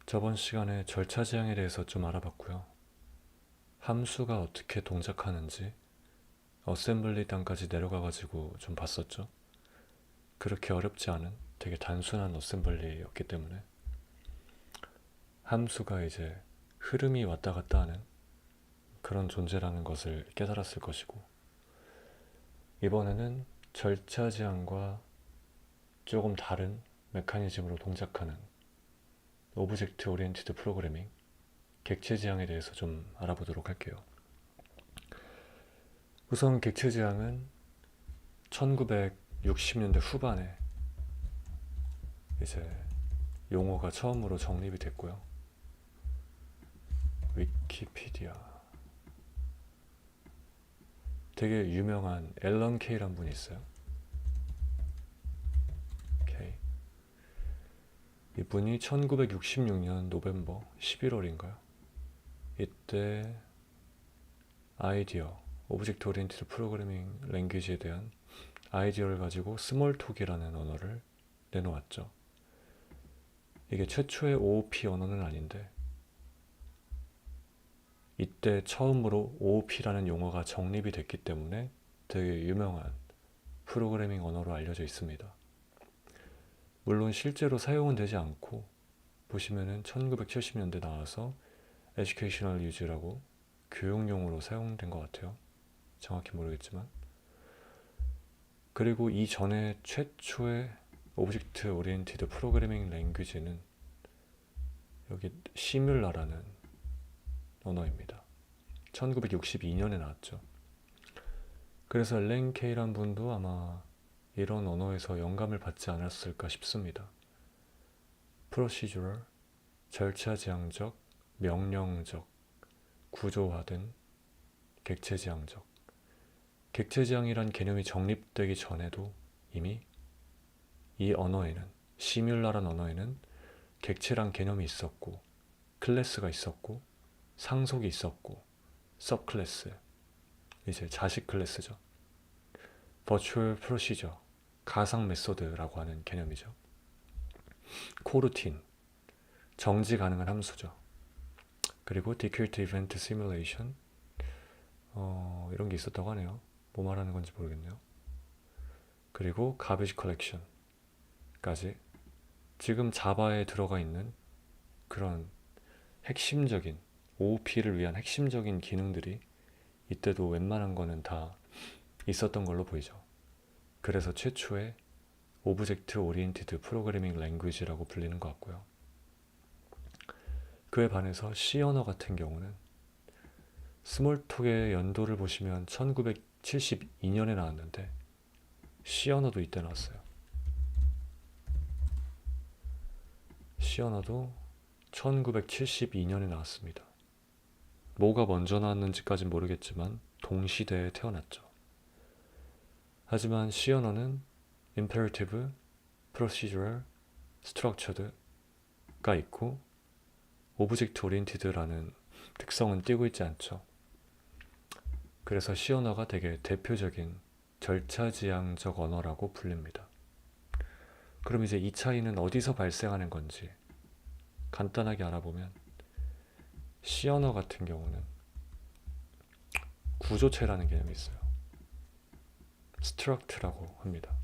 저번 시간에 절차 지향에 대해서 좀 알아봤고요. 함수가 어떻게 동작하는지 어셈블리 단까지 내려가가지고 좀 봤었죠. 그렇게 어렵지 않은 되게 단순한 어셈블리였기 때문에 함수가 이제 흐름이 왔다 갔다 하는 그런 존재라는 것을 깨달았을 것이고, 이번에는 절차 지향과 조금 다른 메커니즘으로 동작하는 오브젝트 오리엔티드 프로그래밍, 객체 지향에 대해서 좀 알아보도록 할게요. 우선 객체 지향은 1960년대 후반에 이제 용어가 처음으로 정립이 됐고요. 위키피디아. 되게 유명한 앨런 케이란 분이 있어요. 케이. 이분이 1966년 노벰버 11월인가요? 이때 아이디어, 오브젝트 오리엔티드 프로그래밍 랭귀지에 대한 아이디어를 가지고 스몰톡이라는 언어를 내놓았죠. 이게 최초의 OOP 언어는 아닌데 이때 처음으로 OOP라는 용어가 정립이 됐기 때문에 되게 유명한 프로그래밍 언어로 알려져 있습니다. 물론 실제로 사용은 되지 않고, 보시면은 1970년대 나와서 에듀케이셔널 유즈라고 교육용으로 사용된 것 같아요. 정확히 모르겠지만. 그리고 이전에 최초의 오브젝트 오리엔티드 프로그래밍 랭귀지는 여기 시뮬라라는 언어입니다. 1962년에 나왔죠. 그래서 앨런 케이란 분도 아마 이런 언어에서 영감을 받지 않았을까 싶습니다. procedural, 절차지향적, 명령적, 구조화된, 객체지향적. 객체지향이란 개념이 정립되기 전에도 이미 이 언어에는, 시뮬라란 언어에는 객체란 개념이 있었고, 클래스가 있었고, 상속이 있었고, 서클래스, 이제 자식 클래스죠. 버추얼 프로시저, 가상 메소드라고 하는 개념이죠. 코루틴, 정지 가능한 함수죠. 그리고 디큐트 이벤트 시뮬레이션, 이런 게 있었다고 하네요. 뭐 말하는 건지 모르겠네요. 그리고 가베지 컬렉션까지 지금 자바에 들어가 있는 그런 핵심적인 OOP를 위한 핵심적인 기능들이 이때도 웬만한 거는 다 있었던 걸로 보이죠. 그래서 최초의 오브젝트 오리엔티드 프로그래밍 랭귀지라고 불리는 것 같고요. 그에 반해서 C 언어 같은 경우는 스몰톡의 연도를 보시면 1972년에 나왔는데 C 언어도 이때 나왔어요. C 언어도 1972년에 나왔습니다. 뭐가 먼저 나왔는지까진 모르겠지만 동시대에 태어났죠. 하지만 C 언어는 imperative, procedural, structured가 있고 오브젝트 오리엔티드라는 특성은 띄고 있지 않죠. 그래서 C 언어가 되게 대표적인 절차지향적 언어라고 불립니다. 그럼 이제 이 차이는 어디서 발생하는 건지 간단하게 알아보면, C 언어 같은 경우는 구조체라는 개념이 있어요. struct라고 합니다.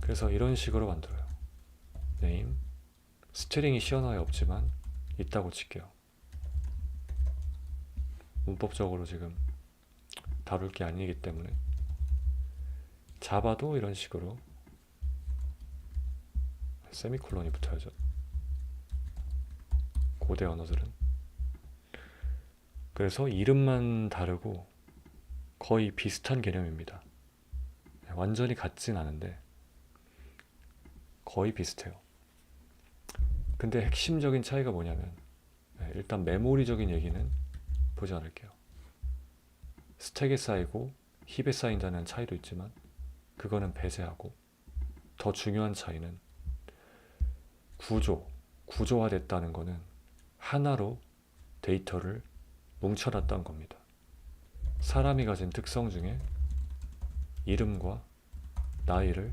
그래서 이런 식으로 만들어요. name, 스트링이 C 언어에 없지만 있다고 칠게요. 문법적으로 지금 다룰 게 아니기 때문에. 자바도 이런 식으로 세미콜론이 붙어야죠. 고대 언어들은. 그래서 이름만 다르고 거의 비슷한 개념입니다. 완전히 같진 않은데 거의 비슷해요. 근데 핵심적인 차이가 뭐냐면, 일단 메모리적인 얘기는 보지 않을게요. 스택에 쌓이고 힙에 쌓인다는 차이도 있지만 그거는 배제하고, 더 중요한 차이는 구조화됐다는 거는 하나로 데이터를 뭉쳐놨다는 겁니다. 사람이 가진 특성 중에 이름과 나이를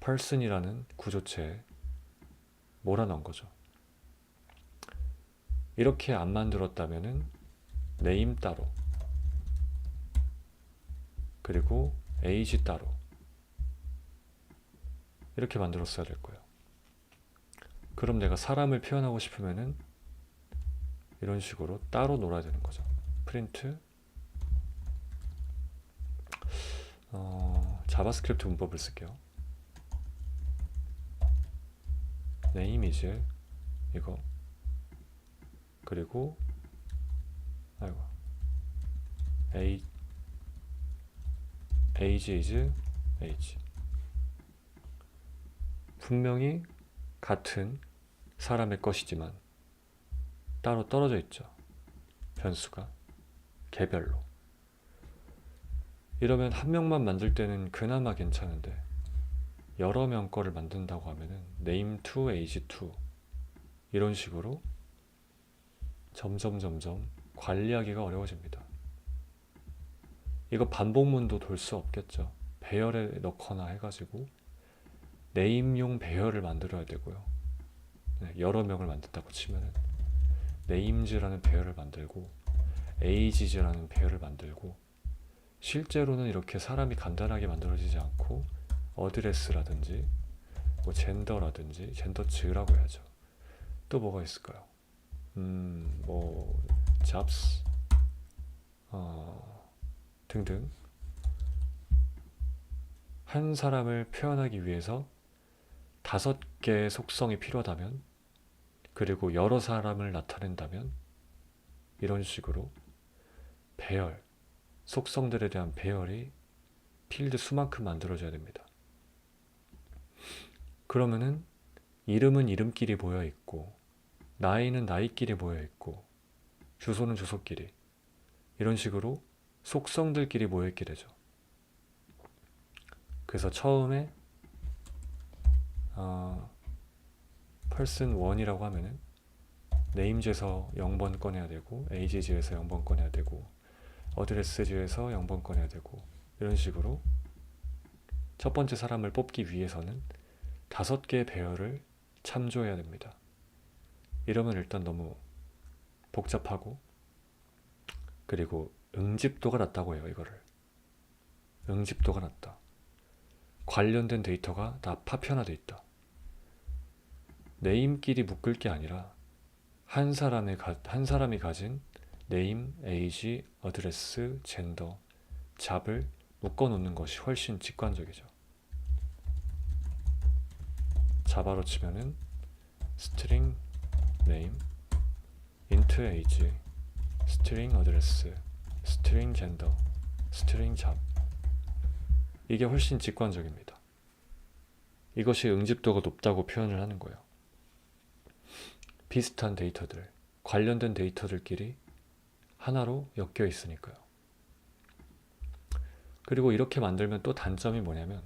person이라는 구조체에 몰아넣은 거죠. 이렇게 안 만들었다면은 name 따로, 그리고 age 따로 이렇게 만들었어야 될 거예요. 그럼 내가 사람을 표현하고 싶으면은 이런 식으로 따로 놀아야 되는 거죠. 프린트 자바스크립트 문법을 쓸게요. name is 이거, 그리고 아이고 age is age. 분명히 같은 사람의 것이지만 따로 떨어져 있죠. 변수가 개별로. 이러면 한 명만 만들 때는 그나마 괜찮은데 여러 명 거를 만든다고 하면은 name to age to 이런 식으로 점점 관리하기가 어려워집니다. 이거 반복문도 돌 수 없겠죠. 배열에 넣거나 해가지고 name용 배열을 만들어야 되고요. 여러 명을 만든다고 치면은 names라는 배열을 만들고 ages라는 배열을 만들고, 실제로는 이렇게 사람이 간단하게 만들어지지 않고 어드레스라든지 뭐 젠더라든지 젠더즈라고 해야죠. 또 뭐가 있을까요? 뭐 jobs 등등 한 사람을 표현하기 위해서 5개의 속성이 필요하다면, 그리고 여러 사람을 나타낸다면 이런 식으로 배열, 속성들에 대한 배열이 필드 수만큼 만들어져야 됩니다. 그러면은 이름은 이름끼리 모여 있고, 나이는 나이끼리 모여 있고, 주소는 주소끼리, 이런 식으로 속성들끼리 모여 있게 되죠. 그래서 처음에 person 1이라고 하면은 names에서 0번 꺼내야 되고, ages에서 0번 꺼내야 되고, 어드레스지에서 0번 꺼내야 되고, 이런 식으로 첫 번째 사람을 뽑기 위해서는 5개의 배열을 참조해야 됩니다. 이러면 일단 너무 복잡하고, 그리고 응집도가 낮다고 해요. 이거를 응집도가 낮다. 관련된 데이터가 다 파편화돼 있다. 네임끼리 묶을 게 아니라 한 사람이 가진 네임, 에이지, 어드레스, 젠더, 잡을 묶어 놓는 것이 훨씬 직관적이죠. 자바로 치면은 string name, int age, string address, string gender, string job. 이게 훨씬 직관적입니다. 이것이 응집도가 높다고 표현을 하는 거예요. 비슷한 데이터들, 관련된 데이터들끼리 하나로 엮여 있으니까요. 그리고 이렇게 만들면 또 단점이 뭐냐면,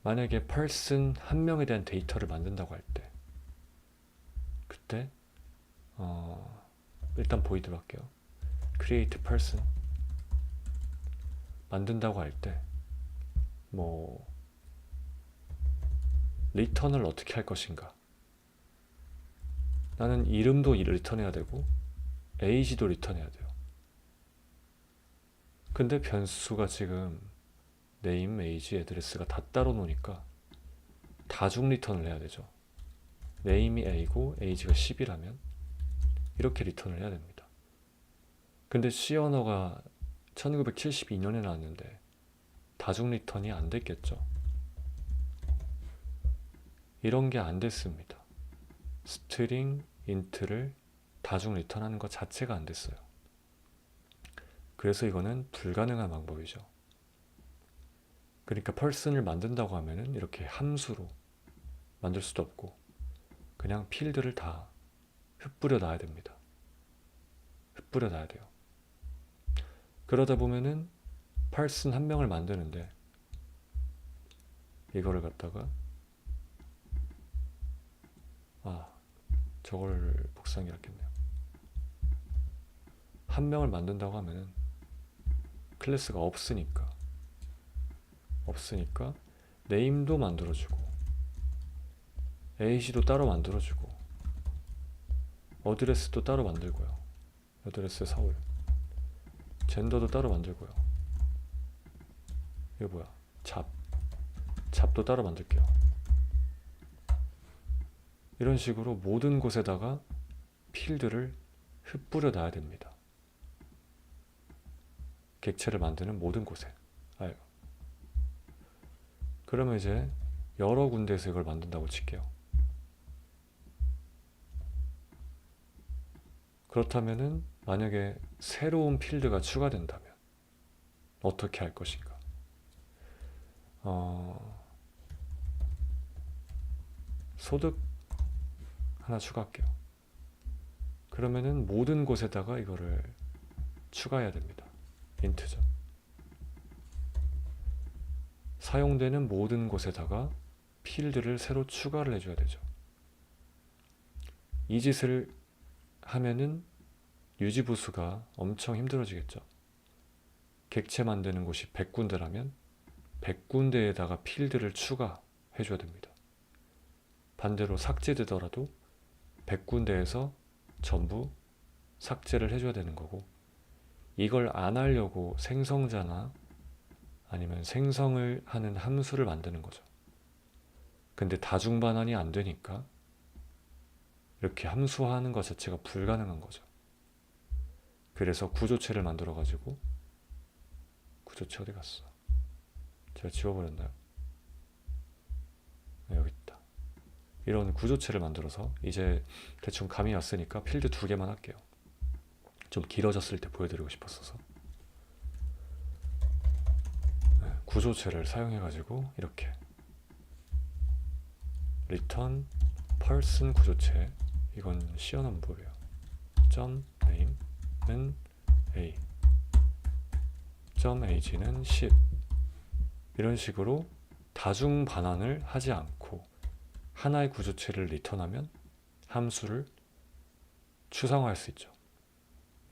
만약에 person 한 명에 대한 데이터를 만든다고 할 때, 그때 일단 보이드로 할게요. create person 만든다고 할 때 뭐 리턴을 어떻게 할 것인가, 나는 이름도 리턴해야 되고 에이지도 리턴해야 돼요. 근데 변수가 지금 네임, 에이지, 애드레스가 다 따로 노니까 다중 리턴을 해야 되죠. 네임이 A고 에이지가 10이라면 이렇게 리턴을 해야 됩니다. 근데 C 언어가 1972년에 나왔는데 다중 리턴이 안 됐겠죠. 이런 게 안 됐습니다. 스트링, 인트를 다중 리턴하는 것 자체가 안 됐어요. 그래서 이거는 불가능한 방법이죠. 그러니까 person을 만든다고 하면은 이렇게 함수로 만들 수도 없고 그냥 필드를 다 흩뿌려 놔야 됩니다. 흩뿌려 놔야 돼요. 그러다 보면은 person 한 명을 만드는데 이거를 갖다가 저걸 복사하겠네요. 한 명을 만든다고 하면은 클래스가 없으니까 네임도 만들어주고 에이지도 따로 만들어주고 어드레스도 따로 만들고요. 어드레스 서울. 젠더도 따로 만들고요. 이거 뭐야? 잡도 따로 만들게요. 이런 식으로 모든 곳에다가 필드를 흩뿌려 놔야 됩니다. 객체를 만드는 모든 곳에. 그러면 이제 여러 군데에서 이걸 만든다고 칠게요. 그렇다면은 만약에 새로운 필드가 추가된다면 어떻게 할 것인가? 소득 하나 추가할게요. 그러면은 모든 곳에다가 이거를 추가해야 됩니다. 인트죠. 사용되는 모든 곳에다가 필드를 새로 추가를 해줘야 되죠. 이 짓을 하면은 유지보수가 엄청 힘들어지겠죠. 객체 만드는 곳이 100군데라면 100군데에다가 필드를 추가해줘야 됩니다. 반대로 삭제되더라도 100군데에서 전부 삭제를 해줘야 되는 거고, 이걸 안 하려고 생성자나 아니면 생성을 하는 함수를 만드는 거죠. 근데 다중반환이 안 되니까 이렇게 함수화하는 것 자체가 불가능한 거죠. 그래서 구조체를 만들어 가지고, 구조체 어디 갔어? 제가 지워버렸나요? 네, 여기 있다. 이런 구조체를 만들어서 이제 대충 감이 왔으니까 필드 2개만 할게요. 좀 길어졌을 때 보여드리고 싶었어서. 네, 구조체를 사용해 가지고 이렇게 return person 구조체, 이건 시어넘버예요. 점 name는 a, 점 age는 10. 이런 식으로 다중 반환을 하지 않고 하나의 구조체를 리턴하면 함수를 추상화할 수 있죠.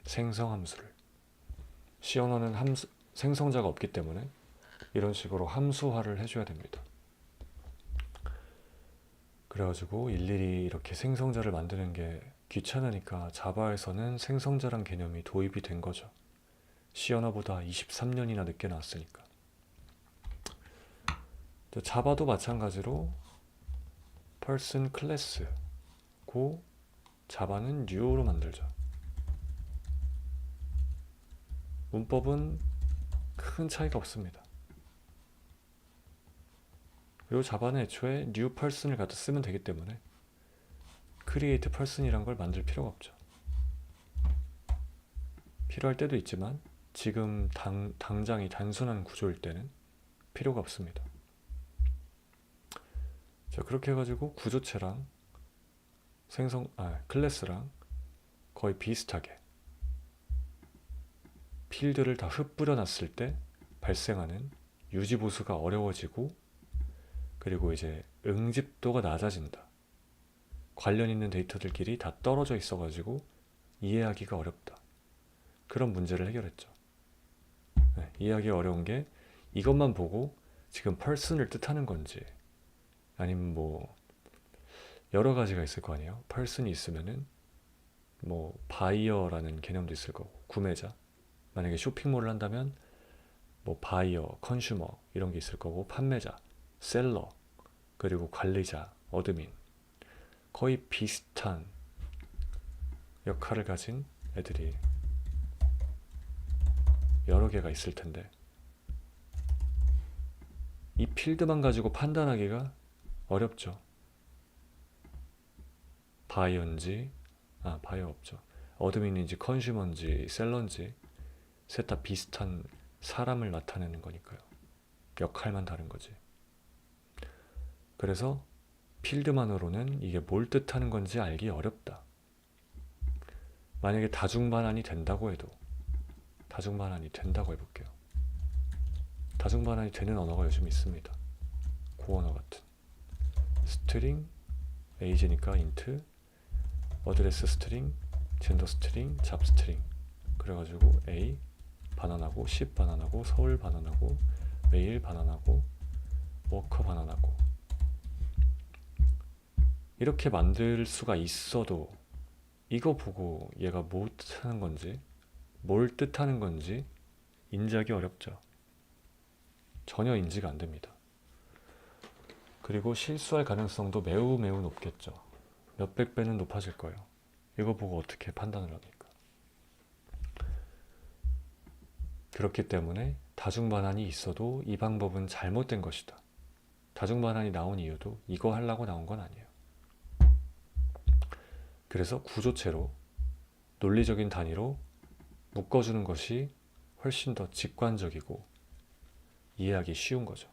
생성 함수를. C 언어는 생성자가 없기 때문에 이런 식으로 함수화를 해줘야 됩니다. 그래가지고 일일이 이렇게 생성자를 만드는 게 귀찮으니까 자바에서는 생성자란 개념이 도입이 된 거죠. C 언어보다 23년이나 늦게 나왔으니까. 자바도 마찬가지로 person class 고 자바는 new로 만들죠. 문법은 큰 차이가 없습니다. 그리고 자바는 애초에 new person을 갖다 쓰면 되기 때문에 create person이란 걸 만들 필요가 없죠. 필요할 때도 있지만 지금 당장이 단순한 구조일 때는 필요가 없습니다. 자, 그렇게 해가지고 구조체랑 클래스랑 거의 비슷하게 필드를 다 흩뿌려 놨을 때 발생하는 유지보수가 어려워지고, 그리고 이제 응집도가 낮아진다. 관련 있는 데이터들끼리 다 떨어져 있어가지고 이해하기가 어렵다. 그런 문제를 해결했죠. 네, 이해하기 어려운 게 이것만 보고 지금 person을 뜻하는 건지, 아니면 뭐 여러 가지가 있을 거 아니에요. person이 있으면은 뭐 buyer라는 개념도 있을 거고, 구매자. 만약에 쇼핑몰을 한다면 뭐 바이어, 컨슈머 이런 게 있을 거고, 판매자, 셀러, 그리고 관리자, 어드민. 거의 비슷한 역할을 가진 애들이 여러 개가 있을 텐데, 이 필드만 가지고 판단하기가 어렵죠. 바이어인지, 바이어 없죠. 어드민인지 컨슈머인지 셀러인지 셋 다 비슷한 사람을 나타내는 거니까요. 역할만 다른 거지. 그래서 필드만으로는 이게 뭘 뜻하는 건지 알기 어렵다. 만약에 다중반환이 된다고 해볼게요. 다중반환이 되는 언어가 요즘 있습니다. 고언어 같은. 스트링, age니까 int, 어드레스 스트링, 젠더 스트링, 잡 스트링. 그래가지고 a 반환하고, 10 반환하고, 서울 반환하고, 매일 반환하고, 워커 반환하고. 이렇게 만들 수가 있어도 이거 보고 얘가 뭐 뜻하는 건지, 뭘 뜻하는 건지 인지하기 어렵죠. 전혀 인지가 안 됩니다. 그리고 실수할 가능성도 매우 매우 높겠죠. 몇백 배는 높아질 거예요. 이거 보고 어떻게 판단을 합니까? 그렇기 때문에 다중반환이 있어도 이 방법은 잘못된 것이다. 다중반환이 나온 이유도 이거 하려고 나온 건 아니에요. 그래서 구조체로 논리적인 단위로 묶어주는 것이 훨씬 더 직관적이고 이해하기 쉬운 거죠.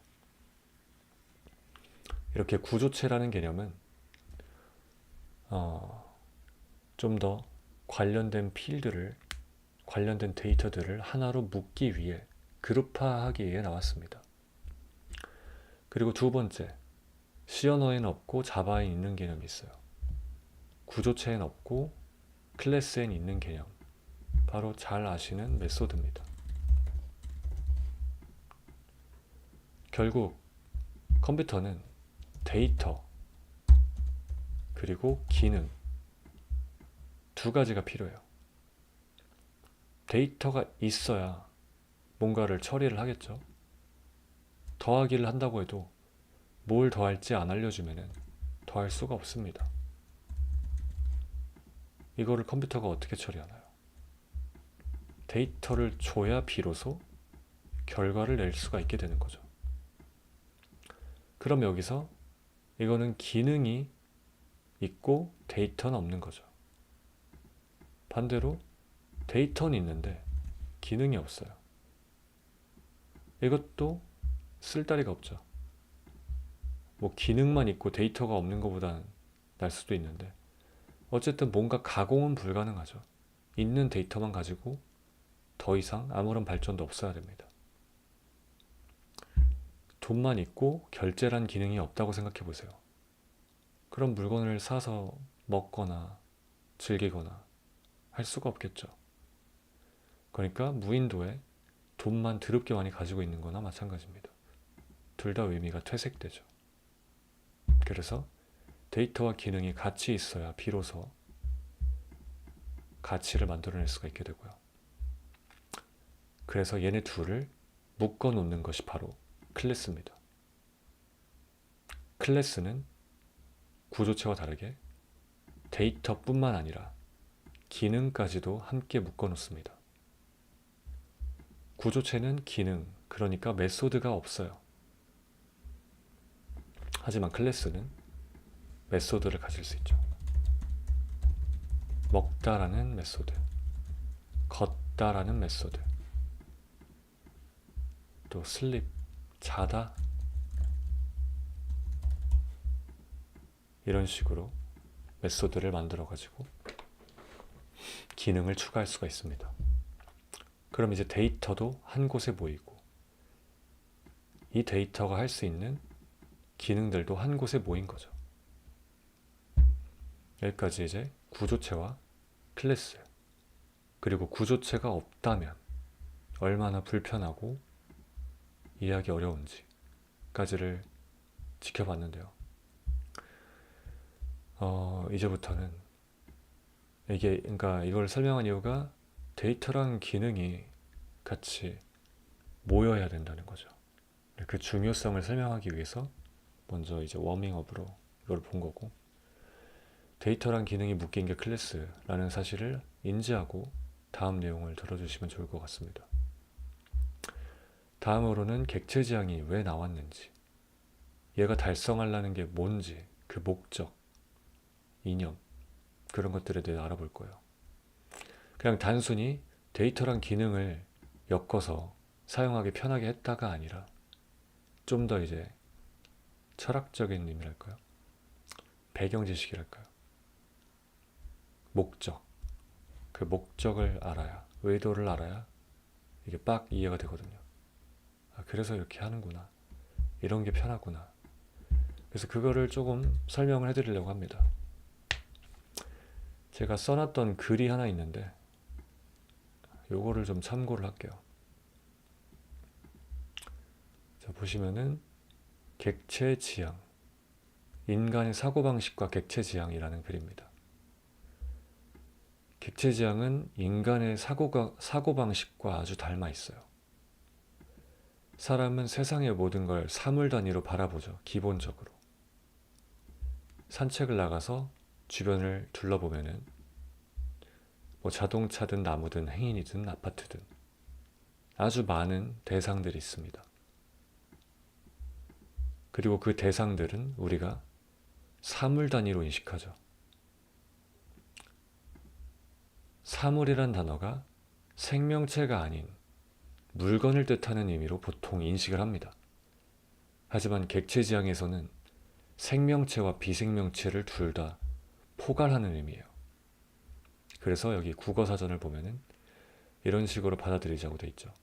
이렇게 구조체라는 개념은 좀 더 관련된 필드를, 관련된 데이터들을 하나로 묶기 위해, 그룹화하기 위해 나왔습니다. 그리고 두 번째, C 언어에는 없고 자바에 있는 개념이 있어요. 구조체엔 없고 클래스엔 있는 개념, 바로 잘 아시는 메소드입니다. 결국 컴퓨터는 데이터 그리고 기능 두 가지가 필요해요. 데이터가 있어야 뭔가를 처리를 하겠죠. 더하기를 한다고 해도 뭘 더할지 안 알려주면 더할 수가 없습니다. 이거를 컴퓨터가 어떻게 처리하나요? 데이터를 줘야 비로소 결과를 낼 수가 있게 되는 거죠. 그럼 여기서 이거는 기능이 있고 데이터는 없는 거죠. 반대로 데이터는 있는데 기능이 없어요. 이것도 쓸데리가 없죠. 뭐 기능만 있고 데이터가 없는 것보다는 날 수도 있는데 어쨌든 뭔가 가공은 불가능하죠. 있는 데이터만 가지고 더 이상 아무런 발전도 없어야 됩니다. 돈만 있고 결제란 기능이 없다고 생각해 보세요. 그럼 물건을 사서 먹거나 즐기거나 할 수가 없겠죠. 그러니까 무인도에 돈만 드럽게 많이 가지고 있는 거나 마찬가지입니다. 둘 다 의미가 퇴색되죠. 그래서 데이터와 기능이 같이 있어야 비로소 가치를 만들어낼 수가 있게 되고요. 그래서 얘네 둘을 묶어 놓는 것이 바로 클래스입니다. 클래스는 구조체와 다르게 데이터뿐만 아니라 기능까지도 함께 묶어 놓습니다. 구조체는 기능, 그러니까 메소드가 없어요. 하지만 클래스는 메소드를 가질 수 있죠. 먹다라는 메소드, 걷다라는 메소드, 또 슬립, 자다, 이런 식으로 메소드를 만들어 가지고 기능을 추가할 수가 있습니다. 그럼 이제 데이터도 한 곳에 모이고 이 데이터가 할 수 있는 기능들도 한 곳에 모인 거죠. 여기까지 이제 구조체와 클래스, 그리고 구조체가 없다면 얼마나 불편하고 이해하기 어려운지까지를 지켜봤는데요. 이제부터는 그러니까 이걸 설명한 이유가 데이터랑 기능이 같이 모여야 된다는 거죠. 그 중요성을 설명하기 위해서 먼저 이제 워밍업으로 이걸 본 거고, 데이터랑 기능이 묶인 게 클래스라는 사실을 인지하고 다음 내용을 들어주시면 좋을 것 같습니다. 다음으로는 객체 지향이 왜 나왔는지, 얘가 달성하려는 게 뭔지, 그 목적, 이념, 그런 것들에 대해 알아볼 거예요. 그냥 단순히 데이터랑 기능을 엮어서 사용하기 편하게 했다가 아니라 좀 더 이제 철학적인 의미랄까요? 배경 지식이랄까요? 목적, 그 목적을 알아야, 의도를 알아야 이게 빡 이해가 되거든요. 그래서 이렇게 하는구나, 이런 게 편하구나. 그래서 그거를 조금 설명을 해드리려고 합니다. 제가 써놨던 글이 하나 있는데 요거를 좀 참고를 할게요. 자, 보시면은 객체 지향, 인간의 사고방식과 객체 지향이라는 글입니다. 객체지향은 인간의 사고방식과 아주 닮아 있어요. 사람은 세상의 모든 걸 사물 단위로 바라보죠. 기본적으로. 산책을 나가서 주변을 둘러보면은 뭐 자동차든 나무든 행인이든 아파트든 아주 많은 대상들이 있습니다. 그리고 그 대상들은 우리가 사물 단위로 인식하죠. 사물이란 단어가 생명체가 아닌 물건을 뜻하는 의미로 보통 인식을 합니다. 하지만 객체지향에서는 생명체와 비생명체를 둘 다 포괄하는 의미예요. 그래서 여기 국어사전을 보면은 이런 식으로 받아들이자고 돼 있죠.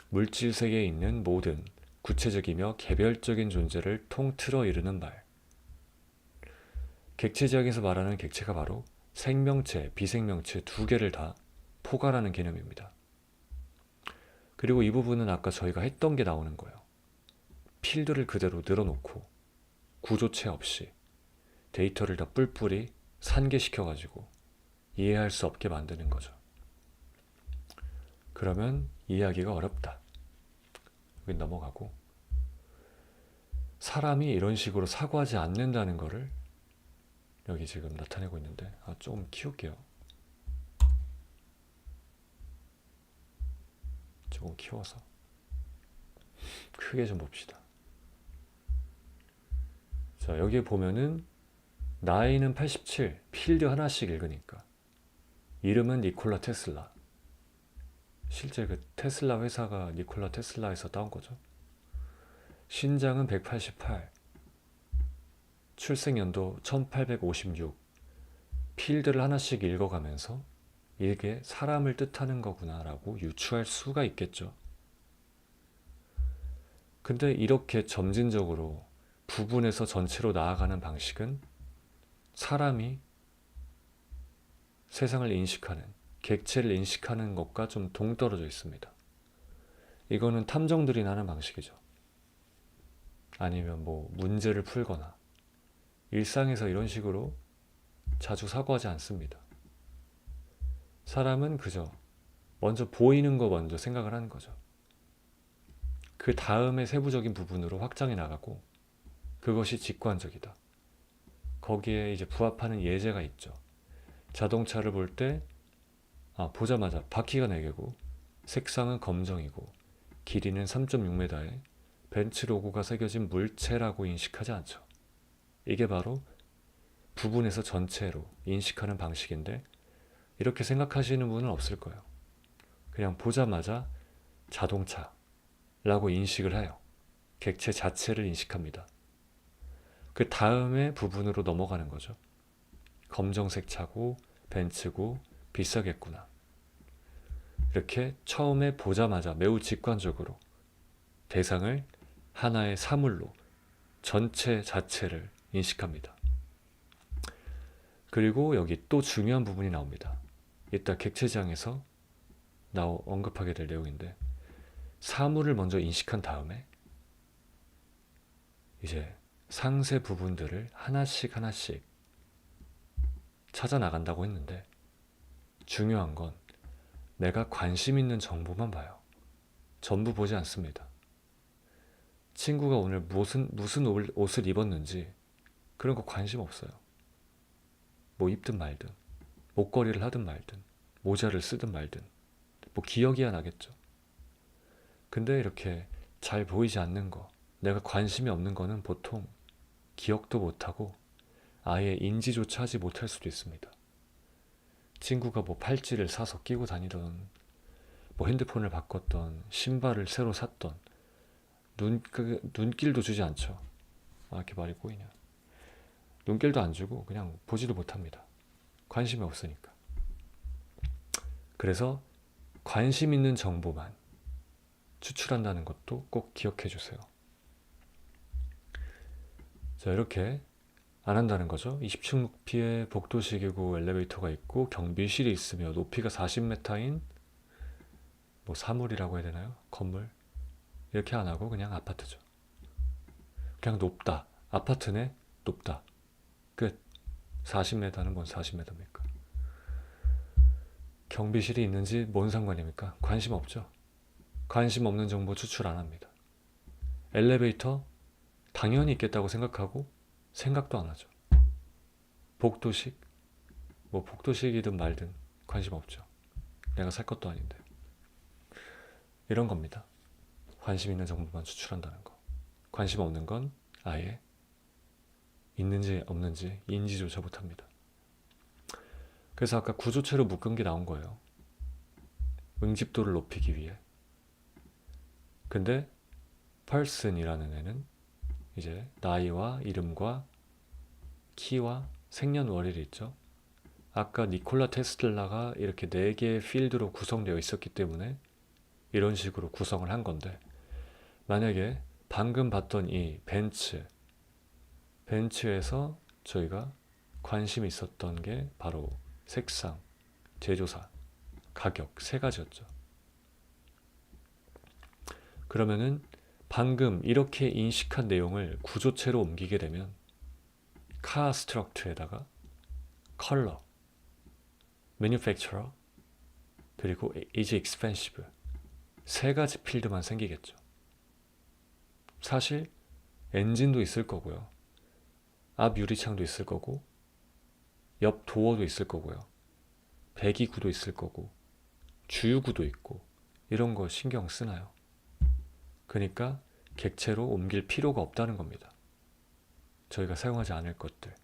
물질 세계에 있는 모든 구체적이며 개별적인 존재를 통틀어 이르는 말. 객체지향에서 말하는 객체가 바로 생명체, 비생명체 두 개를 다 포괄하는 개념입니다. 그리고 이 부분은 아까 저희가 했던 게 나오는 거예요. 필드를 그대로 늘어놓고 구조체 없이 데이터를 다 뿔뿔이 산계시켜가지고 이해할 수 없게 만드는 거죠. 그러면 이해하기가 어렵다. 여기 넘어가고 사람이 이런 식으로 사고하지 않는다는 거를 여기 지금 나타내고 있는데 조금 키울게요. 조금 키워서 크게 좀 봅시다. 자, 여기 보면은 나이는 87, 필드 하나씩 읽으니까 이름은 니콜라 테슬라. 실제 그 테슬라 회사가 니콜라 테슬라에서 따온 거죠. 신장은 188, 출생연도 1856. 필드를 하나씩 읽어가면서 이게 사람을 뜻하는 거구나라고 유추할 수가 있겠죠. 근데 이렇게 점진적으로 부분에서 전체로 나아가는 방식은 사람이 세상을 인식하는, 객체를 인식하는 것과 좀 동떨어져 있습니다. 이거는 탐정들이 하는 방식이죠. 아니면 뭐 문제를 풀거나 일상에서 이런 식으로 자주 사고하지 않습니다. 사람은 그저 먼저 보이는 거 먼저 생각을 하는 거죠. 그 다음에 세부적인 부분으로 확장해 나가고 그것이 직관적이다. 거기에 이제 부합하는 예제가 있죠. 자동차를 볼 때 보자마자 바퀴가 4개고 색상은 검정이고 길이는 3.6m에 벤츠 로고가 새겨진 물체라고 인식하지 않죠. 이게 바로 부분에서 전체로 인식하는 방식인데 이렇게 생각하시는 분은 없을 거예요. 그냥 보자마자 자동차라고 인식을 해요. 객체 자체를 인식합니다. 그 다음에 부분으로 넘어가는 거죠. 검정색 차고 벤츠고 비싸겠구나. 이렇게 처음에 보자마자 매우 직관적으로 대상을 하나의 사물로 전체 자체를 인식합니다. 그리고 여기 또 중요한 부분이 나옵니다. 이따 객체지향에서 언급하게 될 내용인데 사물을 먼저 인식한 다음에 이제 상세 부분들을 하나씩 찾아 나간다고 했는데 중요한 건 내가 관심 있는 정보만 봐요. 전부 보지 않습니다. 친구가 오늘 무슨 옷을 입었는지 그런 거 관심 없어요. 뭐 입든 말든 목걸이를 하든 말든 모자를 쓰든 말든 뭐 기억이야 나겠죠. 근데 이렇게 잘 보이지 않는 거, 내가 관심이 없는 거는 보통 기억도 못하고 아예 인지조차 하지 못할 수도 있습니다. 친구가 뭐 팔찌를 사서 끼고 다니던, 뭐 핸드폰을 바꿨던, 신발을 새로 샀던, 눈길도 주지 않죠. 이렇게 말이 꼬이냐. 눈길도 안 주고 그냥 보지도 못합니다. 관심이 없으니까. 그래서 관심 있는 정보만 추출한다는 것도 꼭 기억해 주세요. 자, 이렇게 안 한다는 거죠. 20층 높이의 복도식이고 엘리베이터가 있고 경비실이 있으며 높이가 40m인 뭐 사물이라고 해야 되나요? 건물. 이렇게 안 하고 그냥 아파트죠. 그냥 높다. 아파트네 높다. 끝. 40m는 뭔 40m입니까? 경비실이 있는지 뭔 상관입니까? 관심 없죠. 관심 없는 정보 추출 안 합니다. 엘리베이터 당연히 있겠다고 생각하고 생각도 안 하죠. 복도식 뭐 복도식이든 말든 관심 없죠. 내가 살 것도 아닌데. 이런 겁니다. 관심 있는 정보만 추출한다는 거. 관심 없는 건 아예 있는지 없는지 인지조차 못합니다. 그래서 아까 구조체로 묶은 게 나온 거예요. 응집도를 높이기 위해. 근데 person이라는 애는 이제 나이와 이름과 키와 생년월일이 있죠. 아까 니콜라 테슬라가 이렇게 4개의 필드로 구성되어 있었기 때문에 이런 식으로 구성을 한 건데, 만약에 방금 봤던 이 벤츠에서 저희가 관심이 있었던 게 바로 색상, 제조사, 가격 3가지였죠. 그러면은 방금 이렇게 인식한 내용을 구조체로 옮기게 되면 카 스트럭트에다가 컬러, 매뉴팩처러, 그리고 is expensive 3가지 필드만 생기겠죠. 사실 엔진도 있을 거고요. 앞 유리창도 있을 거고, 옆 도어도 있을 거고요. 배기구도 있을 거고, 주유구도 있고, 이런 거 신경 쓰나요? 그러니까 객체로 옮길 필요가 없다는 겁니다. 저희가 사용하지 않을 것들.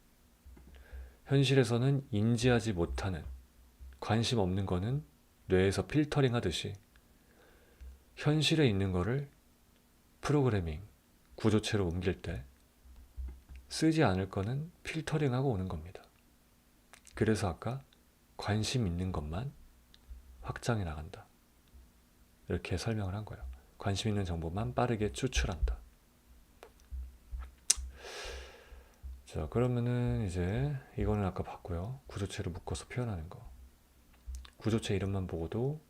현실에서는 인지하지 못하는, 관심 없는 거는 뇌에서 필터링 하듯이 현실에 있는 거를 프로그래밍, 구조체로 옮길 때 쓰지 않을 거는 필터링하고 오는 겁니다. 그래서 아까 관심 있는 것만 확장해 나간다. 이렇게 설명을 한 거예요. 관심 있는 정보만 빠르게 추출한다. 자, 그러면은 이제 이거는 아까 봤고요. 구조체로 묶어서 표현하는 거. 구조체 이름만 보고도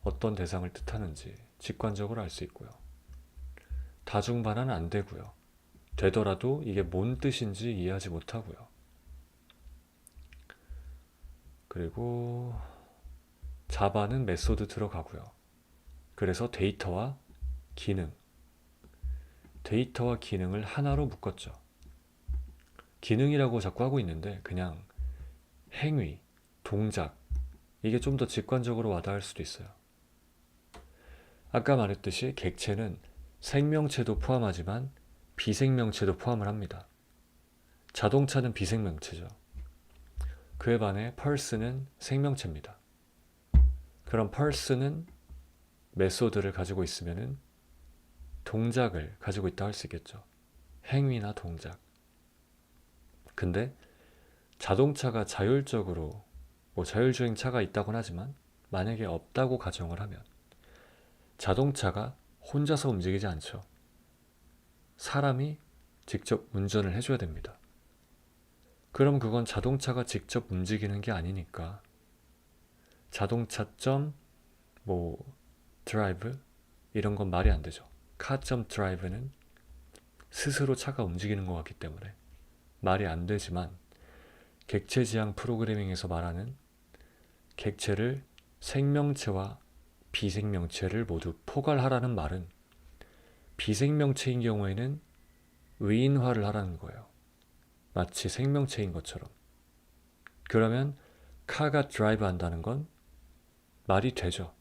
어떤 대상을 뜻하는지 직관적으로 알 수 있고요. 다중반환은 안 되고요. 되더라도 이게 뭔 뜻인지 이해하지 못하고요. 그리고 자바는 메소드 들어가고요. 그래서 데이터와 기능을 하나로 묶었죠. 기능이라고 자꾸 하고 있는데 그냥 행위, 동작, 이게 좀 더 직관적으로 와닿을 수도 있어요. 아까 말했듯이 객체는 생명체도 포함하지만 비생명체도 포함을 합니다. 자동차는 비생명체죠. 그에 반해 person은 생명체입니다. 그럼 person은 메소드를 가지고 있으면은 동작을 가지고 있다 할 수 있겠죠. 행위나 동작. 근데 자동차가 자율적으로 자율주행차가 있다곤 하지만 만약에 없다고 가정을 하면 자동차가 혼자서 움직이지 않죠. 사람이 직접 운전을 해줘야 됩니다. 그럼 그건 자동차가 직접 움직이는 게 아니니까 자동차.드라이브 이런 건 말이 안 되죠. 카.드라이브는 스스로 차가 움직이는 것 같기 때문에 말이 안 되지만, 객체 지향 프로그래밍에서 말하는 객체를 생명체와 비생명체를 모두 포괄하라는 말은 비생명체인 경우에는 의인화를 하라는 거예요. 마치 생명체인 것처럼. 그러면 카가 드라이브 한다는 건 말이 되죠.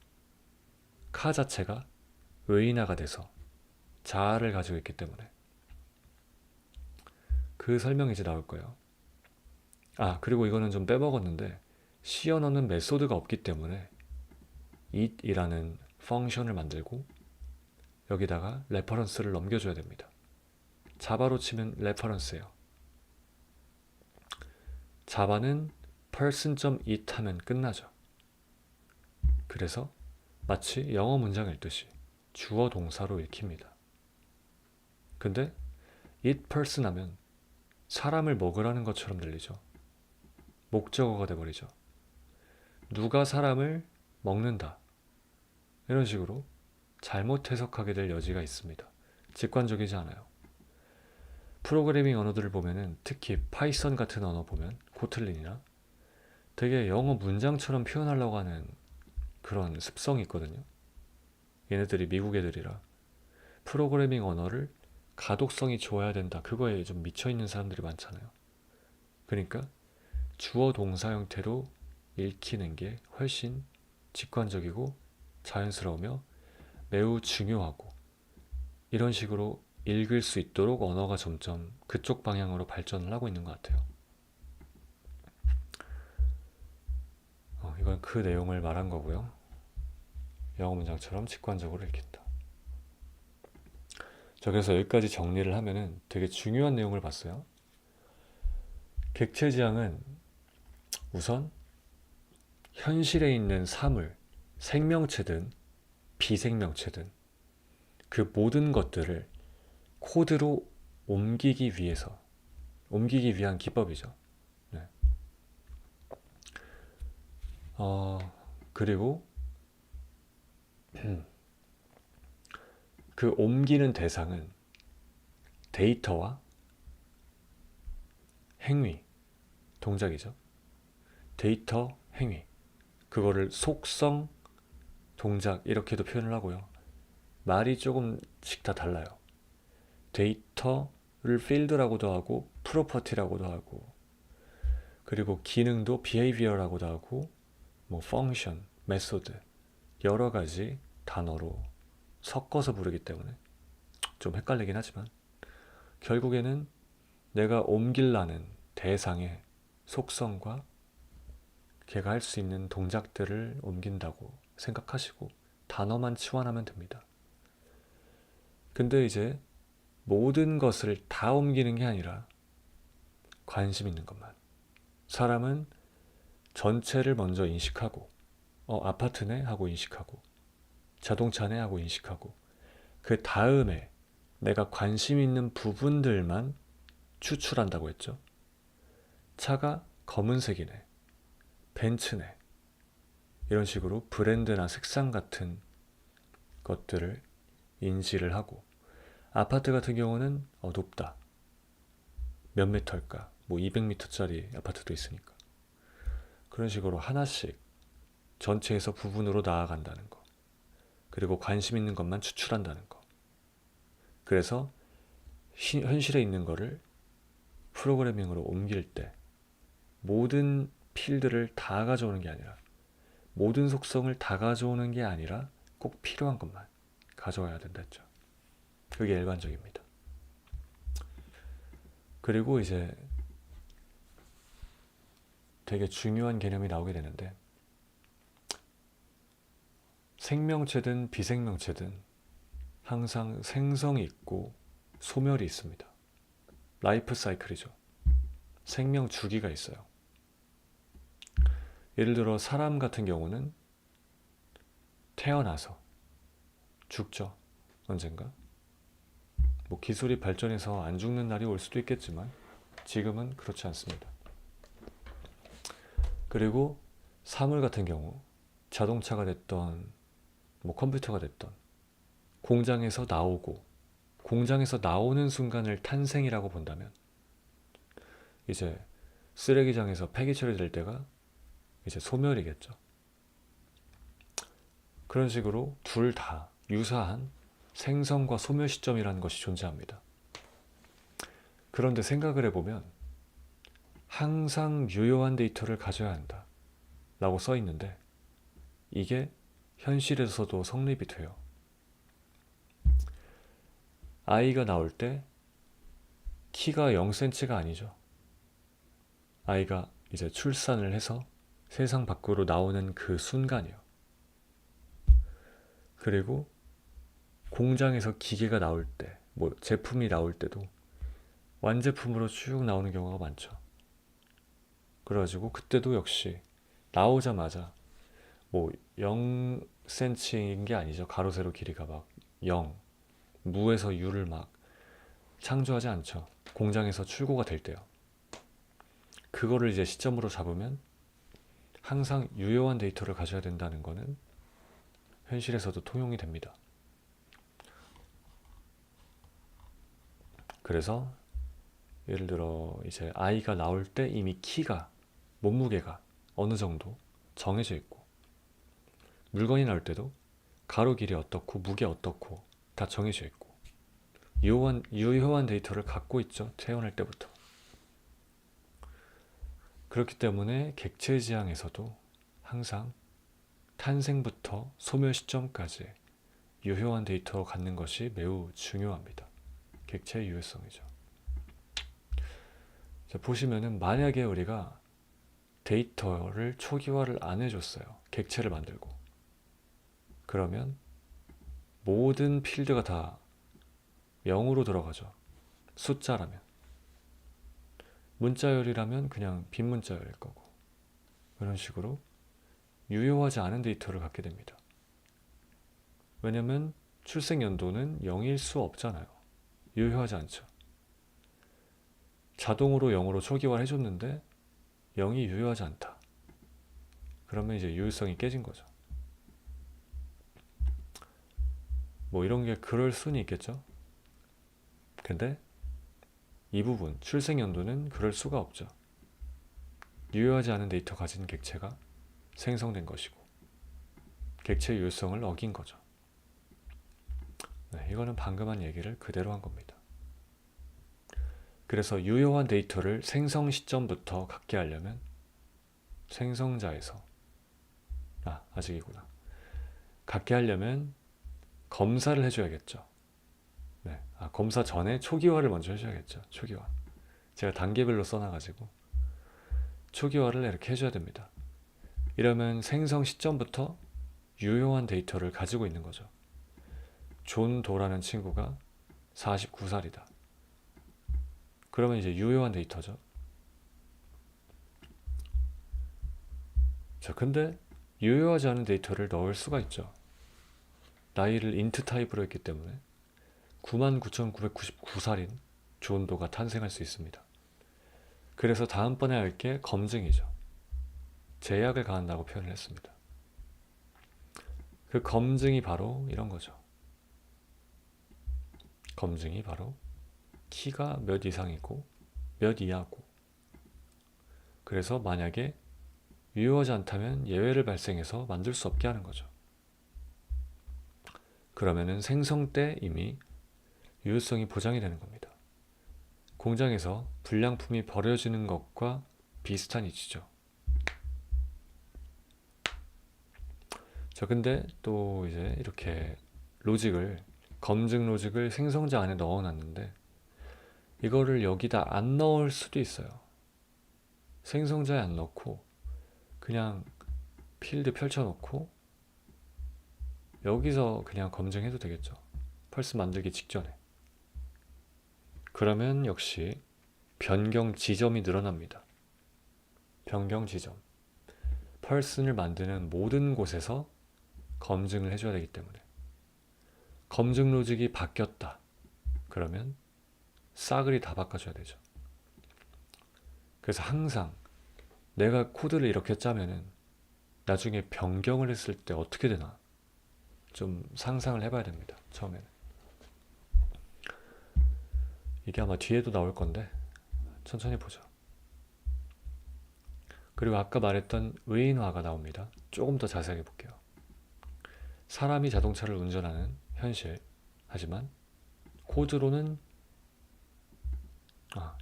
카 자체가 의인화가 돼서 자아를 가지고 있기 때문에. 그 설명이 이제 나올 거예요. 그리고 이거는 좀 빼먹었는데 C 언어는 메소드가 없기 때문에 it이라는 펑션을 만들고 여기다가 레퍼런스를 넘겨줘야 됩니다. 자바로 치면 레퍼런스예요. 자바는 person.it 하면 끝나죠. 그래서 마치 영어 문장 읽듯이 주어 동사로 읽힙니다. 근데 it person 하면 사람을 먹으라는 것처럼 들리죠. 목적어가 돼버리죠. 누가 사람을 먹는다. 이런 식으로 잘못 해석하게 될 여지가 있습니다. 직관적이지 않아요. 프로그래밍 언어들을 보면은, 특히 파이썬 같은 언어 보면, 코틀린이나 되게 영어 문장처럼 표현하려고 하는 그런 습성이 있거든요. 얘네들이 미국 애들이라 프로그래밍 언어를 가독성이 좋아야 된다. 그거에 좀 미쳐있는 사람들이 많잖아요. 그러니까 주어 동사 형태로 읽히는 게 훨씬 직관적이고 자연스러우며 매우 중요하고, 이런 식으로 읽을 수 있도록 언어가 점점 그쪽 방향으로 발전을 하고 있는 것 같아요. 이건 그 내용을 말한 거고요. 영어 문장처럼 직관적으로 읽힌다. 자, 그래서 여기까지 정리를 하면은 되게 중요한 내용을 봤어요. 객체지향은 우선 현실에 있는 사물, 생명체든 비생명체든 그 모든 것들을 코드로 옮기기 위한 기법이죠. 네. 그리고 그 옮기는 대상은 데이터와 행위, 동작이죠. 데이터, 행위. 그거를 속성, 동작 이렇게도 표현을 하고요. 말이 조금씩 다 달라요. 데이터를 필드라고도 하고 프로퍼티라고도 하고, 그리고 기능도 behavior라고도 하고, 뭐 function, method 여러 가지 단어로 섞어서 부르기 때문에 좀 헷갈리긴 하지만, 결국에는 내가 옮길라는 대상의 속성과 걔가 할 수 있는 동작들을 옮긴다고 생각하시고 단어만 치환하면 됩니다. 근데 이제 모든 것을 다 옮기는 게 아니라 관심 있는 것만. 사람은 전체를 먼저 인식하고, 아파트네 하고 인식하고, 자동차네 하고 인식하고, 그 다음에 내가 관심 있는 부분들만 추출한다고 했죠. 차가 검은색이네, 벤츠네, 이런 식으로 브랜드나 색상 같은 것들을 인지를 하고, 아파트 같은 경우는 높다, 몇 미터일까, 뭐 200m짜리 아파트도 있으니까 그런 식으로 하나씩 전체에서 부분으로 나아간다는 거, 그리고 관심 있는 것만 추출한다는 거. 그래서 현실에 있는 거를 프로그래밍으로 옮길 때 모든 필드를 다 가져오는 게 아니라, 모든 속성을 다 가져오는 게 아니라 꼭 필요한 것만 가져와야 된다 했죠. 그게 일반적입니다. 그리고 이제 되게 중요한 개념이 나오게 되는데, 생명체든 비생명체든 항상 생성이 있고 소멸이 있습니다. 라이프 사이클이죠. 생명 주기가 있어요. 예를 들어 사람 같은 경우는 태어나서 죽죠. 언젠가. 뭐 기술이 발전해서 안 죽는 날이 올 수도 있겠지만 지금은 그렇지 않습니다. 그리고 사물 같은 경우, 자동차가 됐던 뭐 컴퓨터가 됐던, 공장에서 나오고, 공장에서 나오는 순간을 탄생이라고 본다면 이제 쓰레기장에서 폐기 처리될 때가 이제 소멸이겠죠. 그런 식으로 둘 다 유사한 생성과 소멸 시점이라는 것이 존재합니다. 그런데 생각을 해보면 항상 유효한 데이터를 가져야 한다 라고 써 있는데, 이게 현실에서도 성립이 돼요. 아이가 나올 때 키가 0cm가 아니죠. 아이가 이제 출산을 해서 세상 밖으로 나오는 그 순간이요. 그리고 공장에서 기계가 나올 때, 뭐 제품이 나올 때도 완제품으로 쭉 나오는 경우가 많죠. 그래가지고 그때도 역시 나오자마자 뭐 0cm인 게 아니죠. 가로 세로 길이가 막 0, 무에서 유를 막 창조하지 않죠. 공장에서 출고가 될 때요. 그거를 이제 시점으로 잡으면 항상 유효한 데이터를 가져야 된다는 거는 현실에서도 통용이 됩니다. 그래서 예를 들어 이제 아이가 나올 때 이미 키가, 몸무게가 어느 정도 정해져 있고, 물건이 나올 때도 가로 길이 어떻고 무게 어떻고 다 정해져 있고 유효한 데이터를 갖고 있죠. 태어날 때부터. 그렇기 때문에 객체 지향에서도 항상 탄생부터 소멸 시점까지 유효한 데이터를 갖는 것이 매우 중요합니다. 객체의 유효성이죠. 자, 보시면은 만약에 우리가 데이터를 초기화를 안 해줬어요. 객체를 만들고. 그러면 모든 필드가 다 0으로 들어가죠. 숫자라면. 문자열이라면 그냥 빈문자열일 거고. 그런 식으로 유효하지 않은 데이터를 갖게 됩니다. 왜냐면 출생 연도는 0일 수 없잖아요. 유효하지 않죠. 자동으로 0으로 초기화를 해줬는데 0이 유효하지 않다. 그러면 이제 유효성이 깨진 거죠. 뭐 이런 게 그럴 수는 있겠죠. 근데 이 부분, 출생 연도는 그럴 수가 없죠. 유효하지 않은 데이터 가진 객체가 생성된 것이고 객체의 유효성을 어긴 거죠. 네, 이거는 방금 한 얘기를 그대로 한 겁니다. 그래서 유효한 데이터를 생성 시점부터 갖게 하려면 생성자에서 아직이구나. 갖게 하려면 검사를 해줘야겠죠. 네, 검사 전에 초기화를 먼저 해줘야겠죠. 초기화. 제가 단계별로 써놔가지고 초기화를 이렇게 해줘야 됩니다. 이러면 생성 시점부터 유효한 데이터를 가지고 있는 거죠. 존 도라는 친구가 49살이다. 그러면 이제 유효한 데이터죠. 자, 근데 유효하지 않은 데이터를 넣을 수가 있죠. 나이를 인트 타입으로 했기 때문에 99,999살인 존 도가 탄생할 수 있습니다. 그래서 다음번에 할 게 검증이죠. 제약을 가한다고 표현을 했습니다. 그 검증이 바로 이런 거죠. 검증이 바로 키가 몇 이상이고 몇 이하고, 그래서 만약에 유효하지 않다면 예외를 발생해서 만들 수 없게 하는 거죠. 그러면은 생성 때 이미 유효성이 보장이 되는 겁니다. 공장에서 불량품이 버려지는 것과 비슷한 이치죠. 자, 근데 또 이제 이렇게 검증 로직을 생성자 안에 넣어놨는데 이거를 여기다 안 넣을 수도 있어요. 생성자에 안 넣고 그냥 필드 펼쳐놓고 여기서 그냥 검증해도 되겠죠. 펄스 만들기 직전에. 그러면 역시 변경 지점이 늘어납니다. 변경 지점. 펄슨을 만드는 모든 곳에서 검증을 해줘야 되기 때문에. 검증 로직이 바뀌었다. 그러면 싸그리 다 바꿔줘야 되죠. 그래서 항상 내가 코드를 이렇게 짜면은 나중에 변경을 했을 때 어떻게 되나 좀 상상을 해봐야 됩니다. 처음에는. 이게 아마 뒤에도 나올 건데 천천히 보죠. 그리고 아까 말했던 의인화가 나옵니다. 조금 더 자세하게 볼게요. 사람이 자동차를 운전하는 현실. 하지만 코드로는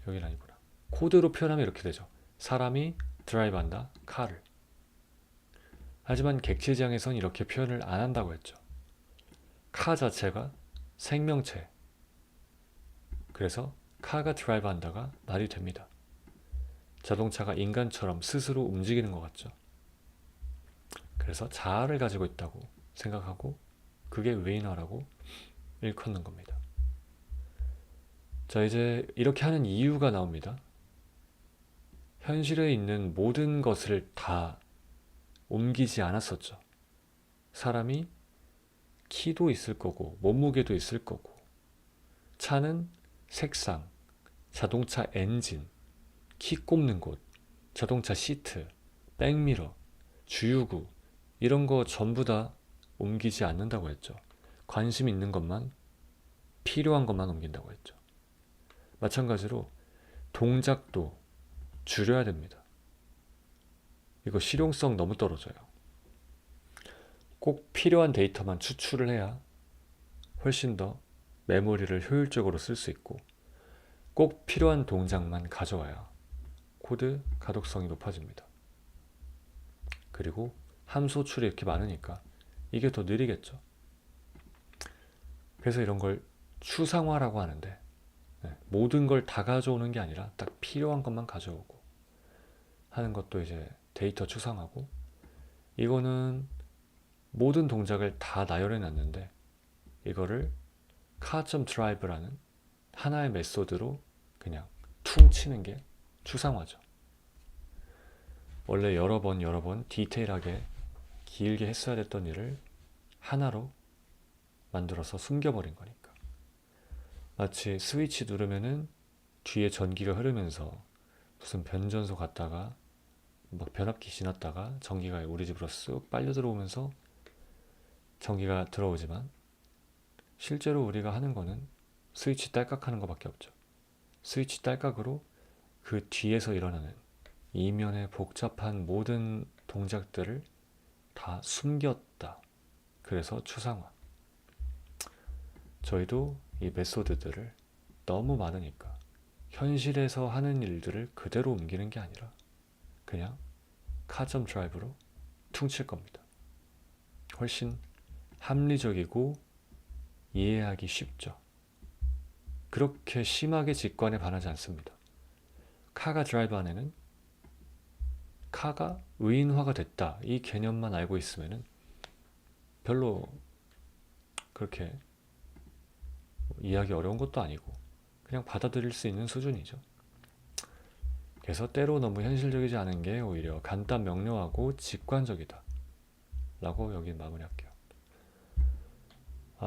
여기는 아니구나. 코드로 표현하면 이렇게 되죠. 사람이 드라이브한다. 카를. 하지만 객체지향에선 이렇게 표현을 안 한다고 했죠. 카 자체가 생명체. 그래서 카가 드라이브 한다가 말이 됩니다. 자동차가 인간처럼 스스로 움직이는 것 같죠. 그래서 자아를 가지고 있다고 생각하고 그게 외인화라고 일컫는 겁니다. 자, 이제 이렇게 하는 이유가 나옵니다. 현실에 있는 모든 것을 다 옮기지 않았었죠. 사람이 키도 있을 거고 몸무게도 있을 거고 차는 색상, 자동차 엔진, 키 꼽는 곳, 자동차 시트, 백미러, 주유구 이런 거 전부 다 옮기지 않는다고 했죠. 관심 있는 것만, 필요한 것만 옮긴다고 했죠. 마찬가지로 동작도 줄여야 됩니다. 이거 실용성 너무 떨어져요. 꼭 필요한 데이터만 추출을 해야 훨씬 더 메모리를 효율적으로 쓸 수 있고, 꼭 필요한 동작만 가져와야 코드 가독성이 높아집니다. 그리고 함수 호출이 이렇게 많으니까 이게 더 느리겠죠. 그래서 이런 걸 추상화라고 하는데, 모든 걸 다 가져오는 게 아니라 딱 필요한 것만 가져오고 하는 것도 이제 데이터 추상화고, 이거는 모든 동작을 다 나열해 놨는데 이거를 car.drive라는 하나의 메소드로 그냥 퉁치는 게 추상화죠. 원래 여러 번 디테일하게 길게 했어야 됐던 일을 하나로 만들어서 숨겨버린 거니까. 마치 스위치 누르면은 뒤에 전기가 흐르면서 무슨 변전소 갔다가 막 변압기 지났다가 전기가 우리 집으로 쑥 빨려 들어오면서 전기가 들어오지만, 실제로 우리가 하는 거는 스위치 딸깍하는 것밖에 없죠. 스위치 딸깍으로 그 뒤에서 일어나는 이면의 복잡한 모든 동작들을 다 숨겼다. 그래서 추상화. 저희도 이 메소드들을 너무 많으니까 현실에서 하는 일들을 그대로 옮기는 게 아니라 그냥 car.drive로 드라이브로 퉁칠 겁니다. 훨씬 합리적이고 이해하기 쉽죠. 그렇게 심하게 직관에 반하지 않습니다. 카가 드라이브 안에는 카가 의인화가 됐다, 이 개념만 알고 있으면은 별로 그렇게 이해하기 어려운 것도 아니고 그냥 받아들일 수 있는 수준이죠. 그래서 때로 너무 현실적이지 않은 게 오히려 간단 명료하고 직관적이다 라고 여기 마무리할게요.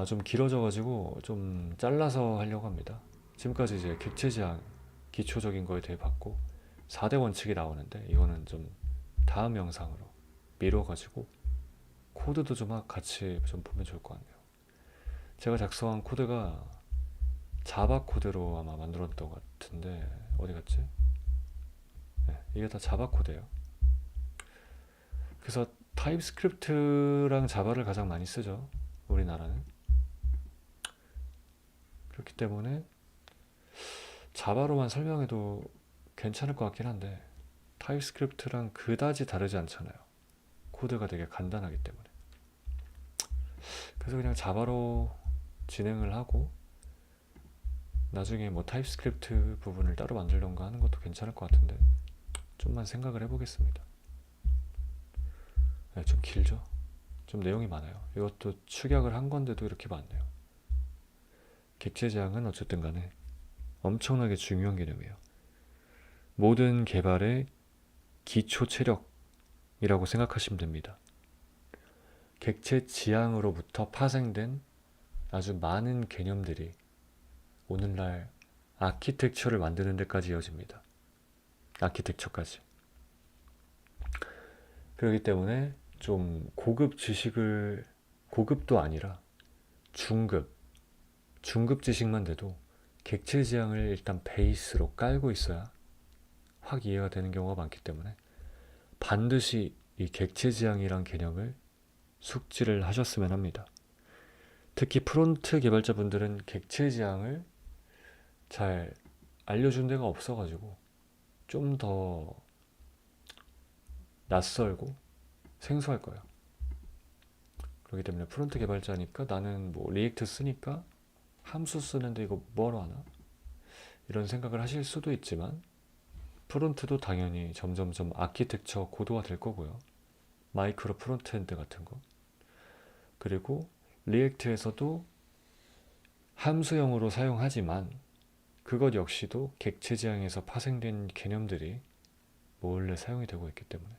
좀 길어져가지고 좀 잘라서 하려고 합니다. 지금까지 이제 객체 지향 기초적인 거에 대해 봤고 4대 원칙이 나오는데, 이거는 좀 다음 영상으로 미뤄가지고 코드도 좀 같이 좀 보면 좋을 것 같네요. 제가 작성한 코드가 자바 코드로 아마 만들었던 것 같은데 어디 갔지? 네, 이게 다 자바 코드예요. 그래서 타입스크립트랑 자바를 가장 많이 쓰죠, 우리나라는. 그렇기 때문에 자바로만 설명해도 괜찮을 것 같긴 한데 타입스크립트랑 그다지 다르지 않잖아요. 코드가 되게 간단하기 때문에. 그래서 그냥 자바로 진행을 하고 나중에 뭐 타입스크립트 부분을 따로 만들던가 하는 것도 괜찮을 것 같은데 좀만 생각을 해보겠습니다. 네, 좀 길죠? 좀 내용이 많아요. 이것도 축약을 한 건데도 이렇게 많네요. 객체 지향은 어쨌든 간에 엄청나게 중요한 개념이에요. 모든 개발의 기초 체력이라고 생각하시면 됩니다. 객체 지향으로부터 파생된 아주 많은 개념들이 오늘날 아키텍처를 만드는 데까지 이어집니다. 아키텍처까지. 그렇기 때문에 좀 고급 지식을, 고급도 아니라 중급 지식만 돼도 객체 지향을 일단 베이스로 깔고 있어야 확 이해가 되는 경우가 많기 때문에 반드시 이 객체 지향이란 개념을 숙지를 하셨으면 합니다. 특히 프론트 개발자분들은 객체 지향을 잘 알려준 데가 없어가지고 좀 더 낯설고 생소할 거예요. 그렇기 때문에 프론트 개발자니까 나는 뭐 리액트 쓰니까 함수 쓰는데 이거 뭐하러 하나? 이런 생각을 하실 수도 있지만, 프론트도 당연히 점점점 아키텍처 고도화 될 거고요. 마이크로 프론트엔드 같은 거. 그리고 리액트에서도 함수형으로 사용하지만 그것 역시도 객체 지향에서 파생된 개념들이 몰래 사용이 되고 있기 때문에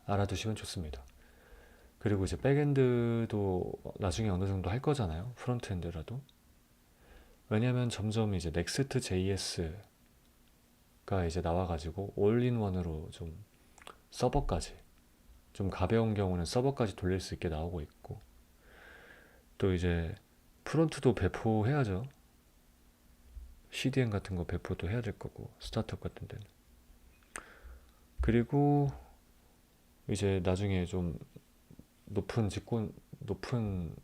알아두시면 좋습니다. 그리고 이제 백엔드도 나중에 어느 정도 할 거잖아요, 프론트엔드라도. 왜냐면 점점 이제 넥스트 JS가 이제 나와가지고 올인원으로 좀 서버까지, 좀 가벼운 경우는 서버까지 돌릴 수 있게 나오고 있고, 또 이제 프론트도 배포해야죠. CDN 같은 거 배포도 해야 될 거고, 스타트업 같은 데는. 그리고 이제 나중에 좀 높은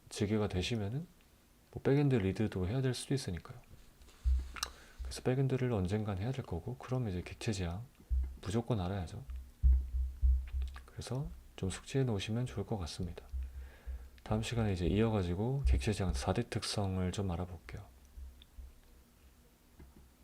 직위가 되시면은 뭐 백엔드 리드도 해야 될 수도 있으니까요. 그래서 백엔드를 언젠간 해야 될 거고, 그럼 이제 객체지향 무조건 알아야죠. 그래서 좀 숙지해 놓으시면 좋을 것 같습니다. 다음 시간에 이제 이어가지고 객체지향 4대 특성을 좀 알아볼게요.